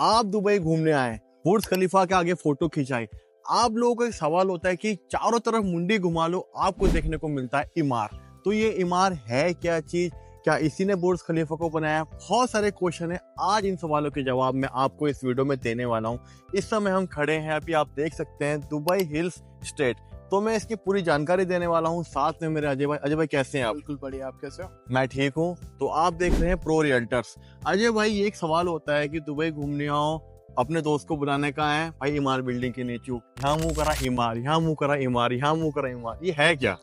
आप दुबई घूमने आए, बुर्ज खलीफा के आगे फोटो खिंचाए, आप लोगों का एक सवाल होता है कि चारों तरफ मुंडी घुमा लो, आपको देखने को मिलता है इमार। तो ये इमार है क्या चीज, क्या इसी ने बुर्ज खलीफा को बनाया? बहुत सारे क्वेश्चन है, आज इन सवालों के जवाब मैं आपको इस वीडियो में देने वाला हूँ। इस समय हम खड़े हैं, अभी आप देख सकते हैं दुबई हिल्स स्टेट, तो मैं इसकी पूरी जानकारी देने वाला हूँ। साथ में मेरे अजय भाई। अजय भाई कैसे हैं आप? बिल्कुल बढ़िया, आप कैसे हो? मैं ठीक हूँ। तो आप देख रहे हैं प्रो रियल्टर्स। अजय भाई, ये एक सवाल होता है कि दुबई घूमने आओ, अपने दोस्त को बुलाने का है भाई, इमार बिल्डिंग के नीचे यहाँ मुंह करा इमार, यहाँ मुंह करा इमार, यहाँ मुंह करा इमार, ये है क्या?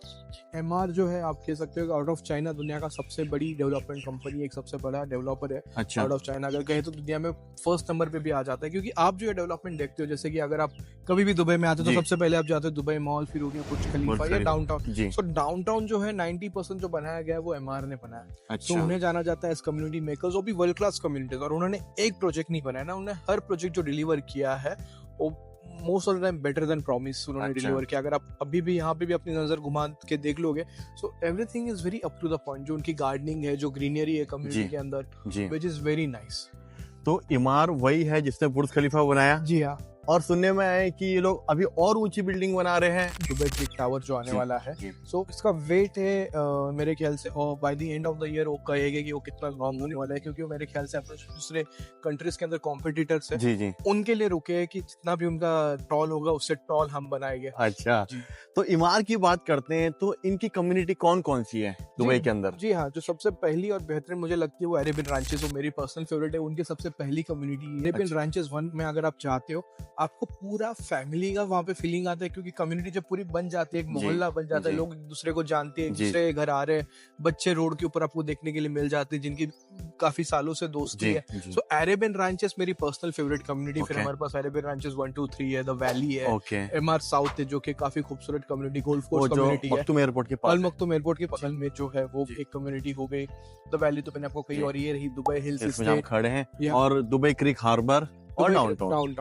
एमआर जो है, आप कह सकते हो कि आउट ऑफ चाइना दुनिया का सबसे बड़ी डेवलपमेंट कंपनी, एक सबसे बड़ा डेवलपर है। अच्छा। आउट ऑफ चाइना अगर कहे तो दुनिया में फर्स्ट नंबर पे भी आ जाता है, क्योंकि आप जो है डेवलपमेंट देखते हो, जैसे कि अगर आप कभी भी दुबई में आते हो तो सबसे पहले आप जाते हो दुबई मॉल, फिर हो गया बुर्ज खलीफा या डाउनटाउन। सो डाउनटाउन जो है 90% जो बनाया गया है वो एमआर ने बनाया। अच्छा। तो उन्हें जाना जाता है एज कम्युनिटी मेकर्स, वो भी वर्ल्ड क्लास कम्युनिटीज। और उन्होंने एक प्रोजेक्ट नहीं बनाया ना, उन्होंने हर प्रोजेक्ट जो डिलीवर किया है वो most of the time better than promise उन्होंने डिलीवर किया। अगर आप अभी भी यहाँ पे भी अपनी नजर घुमा के देख लोगे, so everything is very up to the point. जो उनकी गार्डनिंग है, जो ग्रीनरी है कम्युनिटी के अंदर, व्हिच इज वेरी नाइस। तो इमार वही है जिसने बुर्ज खलीफा बनाया? जी हाँ। और सुनने में आया कि ये लोग अभी और ऊंची बिल्डिंग बना रहे हैं, दुबई ट्विन टावर जो आने वाला है। सो इसका वेट है मेरे ख्याल से, और by the end of the year वो कहेगा कि वो कितना लॉन्ग होने वाला है, क्योंकि वो मेरे ख्याल से अपने दूसरे कंट्रीज के अंदर कॉम्पिटिटर्स है, जी उनके लिए रुके हैं कि जितना भी उनका टॉल होगा उससे टॉल हम बनाएंगे। अच्छा। तो इमार की बात करते हैं, तो इनकी कम्युनिटी कौन कौन सी है दुबई के अंदर? जी हाँ, जो सबसे पहली और बेहतरीन मुझे लगती है वो अरेबियन रांचेस, वो मेरी पर्सनल फेवरेट है। उनकी सबसे पहली कम्युनिटी अरेबियन रांचेस 1 में अगर आप चाहते हो, आपको पूरा फैमिली का वहाँ पे फीलिंग आता है, क्योंकि कम्युनिटी जब पूरी बन जाती है, एक मोहल्ला बन जाता है, लोग एक दूसरे को जानते हैं, एक दूसरे के घर आ रहे हैं, बच्चे रोड के ऊपर आपको देखने के लिए मिल जाते हैं जिनकी काफी सालों से दोस्ती है। सो अरेबियन रांचेस मेरी पर्सनल फेवरेट कम्युनिटी। फिर हमारे पास अरेबियन रांचेस 1, 2, 3 है, द वैली है, एमआर साउथ है जो कि काफी खूबसूरत कम्युनिटी, गोल्फ कोर्स कम्युनिटी है, मखदूम एयरपोर्ट के पास, अल मखदूम एयरपोर्ट के बगल में जो है वो एक कम्युनिटी हो गई। द वैली तो मैंने आपको कही, और ये रही दुबई हिल्स स्टेट खड़े हैं, और दुबई क्रीक हार्बर और डाउनटाउन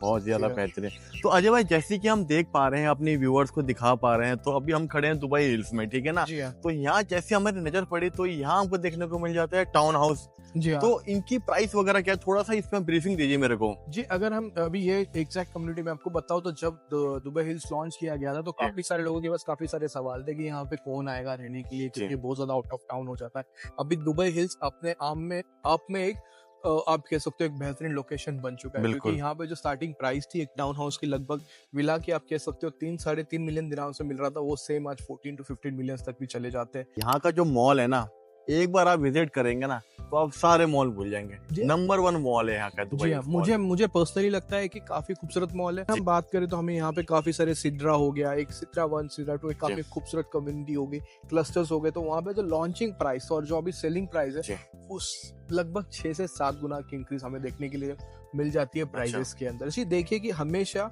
बहुत ज्यादा बेहतरीन। तो अजय भाई, जैसे कि हम देख पा रहे हैं, अपने व्यूअर्स को दिखा पा रहे हैं, तो अभी हम खड़े हैं दुबई हिल्स में, ठीक है ना? तो यहाँ जैसे हमारी नजर पड़ी तो यहाँ हमको देखने को मिल जाता है टाउन हाउस। तो इनकी प्राइस वगैरह क्या, थोड़ा सा इसमें ब्रीफिंग दीजिए मेरे को। जी, अगर हम अभी ये एग्जैक्ट कम्युनिटी में आपको बताऊं, तो जब दुबई हिल्स लॉन्च किया गया था तो काफी सारे लोगों के पास काफी सारे सवाल थे कि यहाँ पे कौन आएगा रहने के लिए, क्योंकि बहुत ज्यादा आउट ऑफ टाउन हो जाता है। अभी दुबई हिल्स अपने आप में एक आप कह सकते हो एक बेहतरीन लोकेशन बन चुका है, क्योंकि यहाँ पे जो स्टार्टिंग प्राइस थी एक टाउन हाउस की, लगभग विला की आप कह सकते हो 3-3.5 मिलियन दिरहम से मिल रहा था, वो सेम आज 14 to 15 मिलियन तक भी चले जाते हैं। यहाँ का जो मॉल है ना, एक बार आप विजिट करेंगे ना तो आप सारे मॉल भूल जाएंगे। नंबर 1 मॉल है यहाँ का दुबई। जी, मुझे पर्सनली लगता है कि काफी खूबसूरत मॉल है। हम बात करें तो हमें यहाँ पे काफी सारे सिद्रा हो गया, एक सिद्रा 1, सिद्रा 2, एक काफी खूबसूरत कम्युनिटी होगी, क्लस्टर्स हो गए। तो वहाँ पे जो लॉन्चिंग प्राइस और जो अभी सेलिंग प्राइस है, उस लगभग 6 से 7 गुना की इंक्रीज हमें देखने के लिए मिल जाती है प्राइसेस के अंदर। जी, देखिए कि हमेशा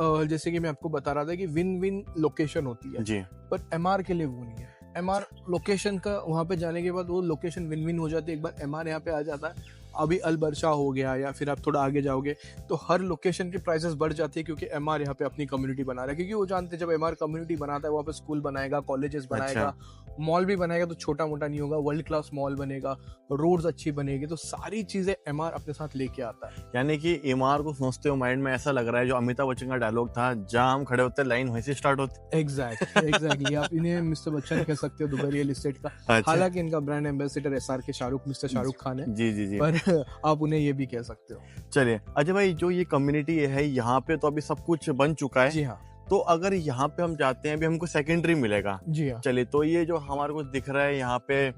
जैसे कि मैं आपको बता रहा था कि विन विन लोकेशन होती है, पर एमआर के लिए वो नहीं है। एमआर लोकेशन का वहाँ पे जाने के बाद वो लोकेशन विन विन हो जाती है। एक बार एमआर यहाँ पे आ जाता है, अभी अल बर्शा हो गया, या फिर आप थोड़ा आगे जाओगे तो हर लोकेशन की प्राइसेस बढ़ जाती है, क्योंकि एमआर यहाँ पे अपनी कम्युनिटी बना रहा है। क्योंकि वो जानते हैं जब एमआर कम्युनिटी बनाता है, वहाँ पे स्कूल बनाएगा, कॉलेजेस बनाएगा, मॉल भी बनाएगा, तो छोटा मोटा नहीं होगा, वर्ल्ड क्लास मॉल बनेगा, रोड्स अच्छी बनेगी, तो सारी चीजें एमआर अपने साथ लेके आता है। यानी कि एमआर को सोचते हो माइंड में ऐसा लग रहा है जो अमिताभ बच्चन का डायलॉग था, जहां हम खड़े होते लाइन वहीं से स्टार्ट होती। एग्जैक्टली आप इन्हें मिस्टर बच्चन कह सकते हो दुबई रियल एस्टेट का। हालांकि इनका brand ambassador SRK mister Shahrukh Khan है। जी। पर आप उन्हें ये भी कह सकते हो। चलिए अजय भाई, जो ये कम्युनिटी है यहाँ पे तो अभी सब कुछ बन चुका है। जी हाँ। तो अगर यहाँ पे हम जाते हैं, अभी हमको सेकेंडरी मिलेगा। जी हाँ। चलिए, तो ये जो हमारे को दिख रहा है यहाँ पे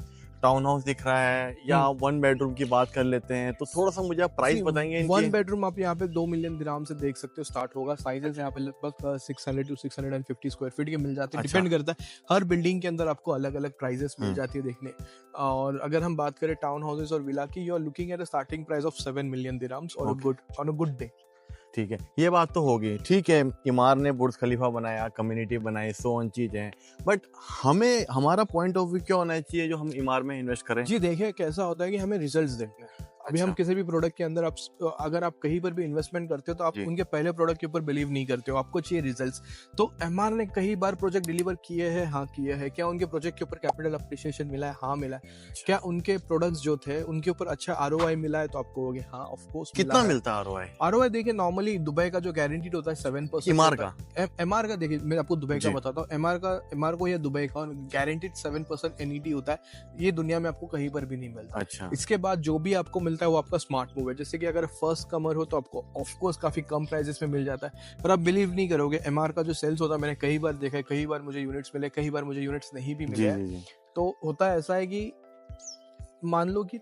टाउन हाउस दिख रहा है, या 1 बेडरूम की बात कर लेते हैं, तो थोड़ा सा मुझे आप प्राइस बताएंगे इनकी? 1 बेडरूम आप यहाँ पे 2 मिलियन दिरहम से देख सकते हो स्टार्ट होगा। साइजेस यहाँ पे लगभग 600 to 650 स्क्वायर फीट के मिल जाते हैं। डिपेंड करता है, हर बिल्डिंग के अंदर आपको अलग अलग प्राइजेस मिल जाती है देखने। और अगर हम बात करें टाउन हाउसेस और विला की, you are looking at a starting price of 7 million dirhams on a good day. ठीक है, ये बात तो होगी। ठीक है, इमार ने बुर्ज खलीफा बनाया, कम्युनिटी बनाई, सो ऑन चीजें, बट हमारा पॉइंट ऑफ व्यू क्या होना चाहिए जो हम इमार में इन्वेस्ट करें? जी देखिए, कैसा होता है कि हमें रिजल्ट्स देखने हैं। अभी हम किसी भी प्रोडक्ट के अंदर अगर आप कहीं पर भी इन्वेस्टमेंट करते हो तो आप जी। उनके पहले प्रोडक्ट के ऊपर बिलीव नहीं करते हो, आपको चाहिए रिजल्ट्स। तो एमआर ने कई बार प्रोजेक्ट डिलीवर किए हैं, हाँ किए हैं। क्या उनके प्रोजेक्ट के ऊपर कैपिटल अप्रिसिएशन मिला है? हाँ मिला है। क्या उनके प्रोडक्ट्स जो थे उनके ऊपर अच्छा आरओआई मिला है? तो आपको होगे हाँ ऑफ कोर्स। कितना मिलता है आरओआई? आरओआई देखिए नॉर्मली दुबई का जो गारंटीड होता है 7%। इमार का? एमआर का देखिए मैं आपको दुबई का जी। बताता हूँ। एमआर को या दुबई का गारंटीड 7% एनईटी होता है। ये दुनिया में आपको कहीं पर भी नहीं मिलता। अच्छा। इसके बाद जो भी आपको मिलता है वो आपका स्मार्ट मूव है। जैसे कि अगर फर्स्ट कमर हो तो आपको ऑफ कोर्स काफी कम प्राइसेस में मिल जाता है, पर आप बिलीव नहीं करोगे एमआर का जो सेल्स होता है, मैंने कई बार देखा है, कई बार मुझे यूनिट्स मिले, कई बार मुझे यूनिट्स नहीं भी मिले जी हैं। जी जी। तो होता ऐसा है कि मान लो कि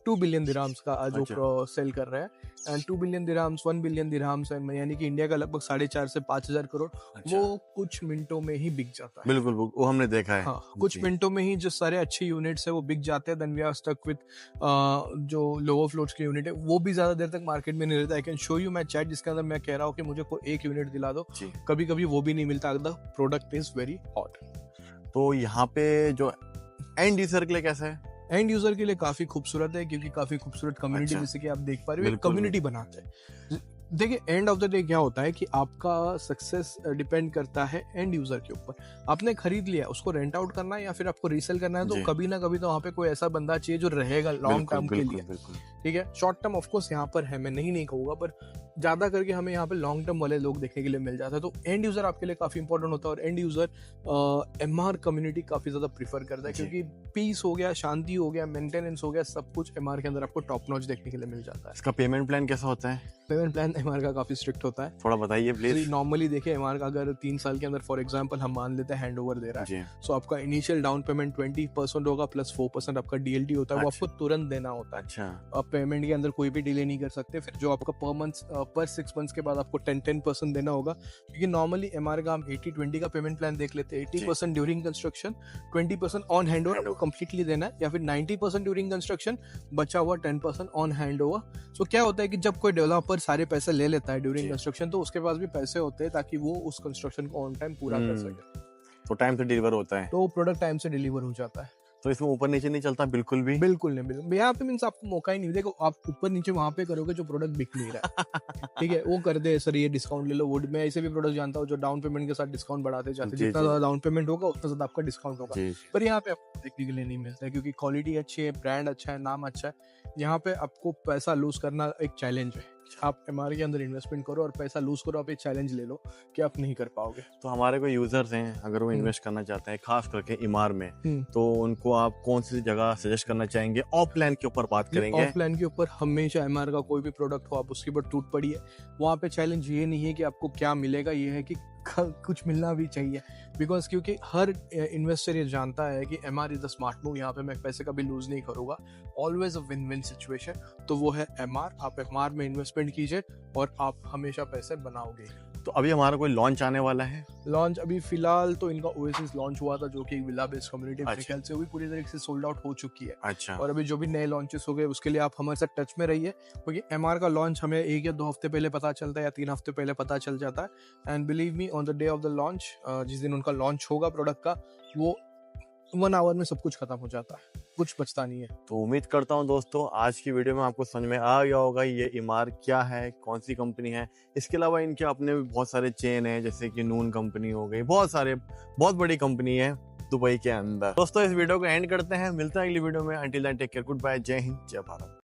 2 बिलियन दिरहम्स का जो सेल कर रहे हैं, and 2 billion dirhams 1 billion dirhams है, यानी कि इंडिया का लगभग 4.5 से 5,000 करोड़। अच्छा। वो कुछ मिनटों में ही बिक जाता है। बिल्कुल वो हमने देखा है। हाँ, कुछ जी। मिनटों में ही जो सारे अच्छे यूनिट्स है वो बिक जाते हैं। Then we are stuck with जो लोअर फ्लोर्स के यूनिट है वो भी ज्यादा देर तक मार्केट में नहीं रहता। I can show you my chat जिसके अंदर मैं कह रहा हूँ कि मुझे कोई एक यूनिट दिला दो, जी। कभी कभी वो भी नहीं मिलता। The product is very hot. तो यहाँ पे जो एंड यूजर के लिए कैसा है? एंड यूजर के लिए काफी खूबसूरत है, क्योंकि काफी खूबसूरत कम्युनिटी अच्छा। जैसे कि आप देख पा रहे हो बिल्कुल। कम्युनिटी बनाते हैं। देखिए एंड ऑफ द डे क्या होता है कि आपका सक्सेस डिपेंड करता है एंड यूजर के ऊपर। आपने खरीद लिया, उसको रेंट आउट करना है या फिर आपको रीसेल करना है, तो जी। कभी ना कभी तो वहाँ पे कोई ऐसा बंदा चाहिए जो रहेगा लॉन्ग टर्म के लिए। बिल्कुल। ठीक है, शॉर्ट टर्म ऑफ कोर्स यहाँ पर है, मैं नहीं कहूंगा, पर ज्यादा करके हमें यहाँ पे लॉन्ग टर्म वाले लोग देखने के लिए मिल जाता है। तो एंड यूजर आपके लिए काफी इंपॉर्टेंट होता है, और एंड यूजर एमआर कम्युनिटी काफी ज्यादा प्रीफर करता है, जी। क्योंकि पीस हो गया, शांति हो गया, मेंटेनेंस हो गया, सब कुछ एमआर के अंदर आपको टॉप नॉच देखने के लिए मिल जाता है। इसका पेमेंट प्लान कैसा होता है? पेमेंट प्लान एमआर का काफी स्ट्रिक्ट होता है। थोड़ा बताइए प्लीज। नॉर्मली देखिए एमआर का अगर 3 साल के अंदर फॉर एग्जांपल हम मान लेते हैं हैंड ओवर दे रहा है, जी। सो आपका इनिशियल डाउन पेमेंट 20% होगा, प्लस 4% आपका डीएलटी होता है। वो अच्छा। आपको तुरंत देना होता है। अच्छा। आप पेमेंट के अंदर कोई भी डिले नहीं कर सकते। फिर जो आपका पर 6 मंथ्स के बाद आपको 10% देना होगा, क्योंकि नॉर्मली एमआर का हम 80-20 का पेमेंट प्लान देख लेते हैं। 80% during construction, 20% on hand over आपको कंप्लीटली देना है, या फिर 90% ड्यूरिंग कंस्ट्रक्शन, बचा हुआ 10% ऑन हैंड ओवर। सो क्या होता है कि जब कोई डेवलपर सारे पैसे ले लेता है ड्यूरिंग जी। कंस्ट्रक्शन, तो उसके पास भी पैसे होते हैं ताकि वो उस कंस्ट्रक्शन को ऑन टाइम पूरा कर सके। तो टाइम से डिलीवर होता है, तो प्रोडक्ट टाइम से डिलीवर हो जाता है। तो इसमें ऊपर नीचे नहीं चलता बिल्कुल भी? बिल्कुल नहीं, बिल्कुल यहाँ पे मीन्स आपको मौका ही नहीं। देखो आप ऊपर नीचे वहां पे करोगे जो प्रोडक्ट बिक नहीं रहा है, ठीक है, वो कर दे सर ये डिस्काउंट ले लो। वो मैं ऐसे भी प्रोडक्ट जानता हूँ जो डाउन पेमेंट के साथ डिस्काउंट बढ़ाते जाते हैं, जी, जितना जी। ज्यादा डाउन पेमेंट होगा उतना ज्यादा आपका डिस्काउंट होगा। जी। पर यहाँ पे आपको देखने के लिए नहीं मिलता है, क्योंकि क्वालिटी अच्छी है, ब्रांड अच्छा है, नाम अच्छा है। यहाँ पे आपको पैसा लूज करना एक चैलेंज है। आप एमआर के अंदर इन्वेस्टमेंट करो और पैसा लूज करो, आप एक चैलेंज ले लो कि आप नहीं कर पाओगे। तो हमारे कोई यूजर्स हैं, अगर वो इन्वेस्ट करना चाहते हैं खास करके इमार में, तो उनको आप कौन सी जगह सजेस्ट करना चाहेंगे? ऑफ प्लान के ऊपर बात करेंगे। ऑफ प्लान के ऊपर हमेशा एमआर का कोई भी प्रोडक्ट हो आप उसके ऊपर टूट पड़ी है। वहाँ पे चैलेंज ये नहीं है कि आपको क्या मिलेगा, ये है कि कुछ मिलना भी चाहिए। बिकॉज क्योंकि हर इन्वेस्टर ये जानता है कि MR is the smart move, यहाँ पे मैं पैसे कभी लूज नहीं करूंगा, always a win win situation. तो वो है एमआर। आप एमआर में इन्वेस्टमेंट कीजिए और आप हमेशा पैसे बनाओगे। तो अभी हमारा कोई लॉन्च आने वाला है? लॉन्च अभी फिलहाल तो इनका ओएसिस लॉन्च हुआ था, जो कि विला बेस्ड कम्युनिटी मेरे अच्छा। ख्याल से वो भी पूरी तरीके से सोल्ड आउट हो चुकी है। अच्छा। और अभी जो भी नए लॉन्चेस हो गए उसके लिए आप हमारे साथ टच में रहिए, क्योंकि एमआर का लॉन्च हमें 1 या 2 हफ्ते पहले पता चलता है या 3 हफ्ते पहले पता चल जाता है। And believe me, on the day of the launch, जिस दिन उनका लॉन्च होगा प्रोडक्ट का, वो 1 आवर में सब कुछ खत्म हो जाता है, कुछ बचता नहीं है। तो उम्मीद करता हूं दोस्तों आज की वीडियो में आपको समझ में आ गया होगा ये इमार क्या है, कौन सी कंपनी है। इसके अलावा इनके अपने भी बहुत सारे चेन है, जैसे कि नून कंपनी हो गई, बहुत बड़ी कंपनी है दुबई के अंदर। दोस्तों इस वीडियो को एंड करते हैं, मिलते हैं अगली वीडियो में। Until then take care, good bye, जय हिंद, जय भारत।